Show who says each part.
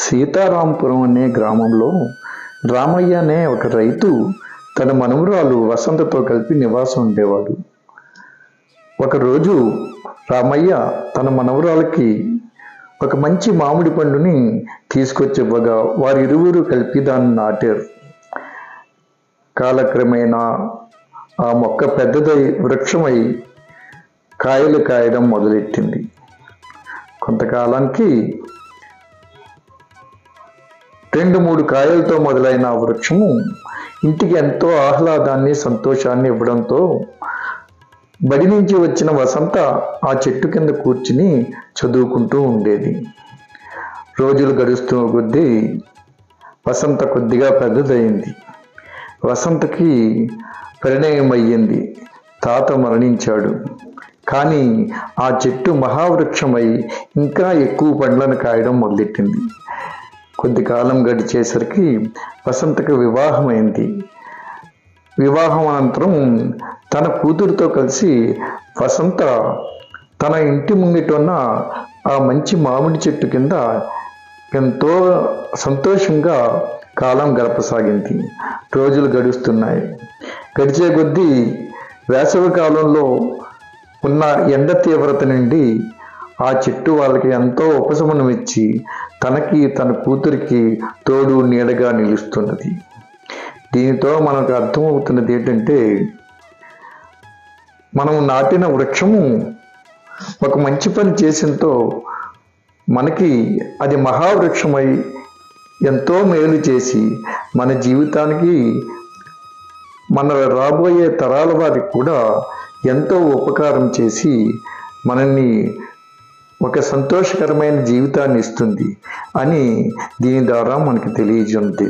Speaker 1: సీతారాంపురం అనే గ్రామంలో రామయ్య అనే ఒక రైతు తన మనవరాలు వసంతతో కలిపి నివాసం ఉండేవాడు. ఒకరోజు రామయ్య తన మనవరాలకి ఒక మంచి మామిడి పండుని తీసుకొచ్చి ఇవ్వగా వారిరువురు కలిపి దాన్ని నాటారు. కాలక్రమేణా ఆ మొక్క పెద్దదై వృక్షమై కాయలు కాయడం మొదలెట్టింది. కొంతకాలానికి 2-3 కాయలతో మొదలైన ఆ వృక్షము ఇంటికి ఎంతో ఆహ్లాదాన్ని సంతోషాన్ని ఇవ్వడంతో బడి నుంచి వచ్చిన వసంత ఆ చెట్టు కింద కూర్చుని చదువుకుంటూ ఉండేది. రోజులు గడుస్తున్న కొద్దీ వసంత కొద్దిగా పెద్దదయింది. వసంతకి పరిణయం అయ్యింది. తాత మరణించాడు. కానీ ఆ చెట్టు మహావృక్షమై ఇంకా ఎక్కువ పండ్లను కాయడం మొదలెట్టింది. కొద్ది కాలం గడిచేసరికి వసంతకు వివాహమైంది. వివాహం అనంతరం తన కూతురుతో కలిసి వసంత తన ఇంటి ముంగిట ఉన్న ఆ మంచి మామిడి చెట్టు కింద ఎంతో సంతోషంగా కాలం గడపసాగింది. రోజులు గడుస్తున్నాయి. గడిచే కొద్దీ వేసవి కాలంలో ఉన్న ఎండ తీవ్రత నుండి ఆ చెట్టు వాళ్ళకి ఎంతో ఉపశమనం ఇచ్చి తనకి తన కూతురికి తోడు నీడగా నిలుస్తున్నది. దీనితో మనకు అర్థమవుతున్నది ఏంటంటే, మనం నాటిన వృక్షము ఒక మంచి పని చేసినతో మనకి అది మహావృక్షమై ఎంతో మేలు చేసి మన జీవితానికి మన రాబోయే తరాల వారికి కూడా ఎంతో ఉపకారం చేసి మనల్ని ఒక సంతోషకరమైన జీవితాన్ని ఇస్తుంది అని దీని ద్వారా మనకి తెలియజేస్తుంది.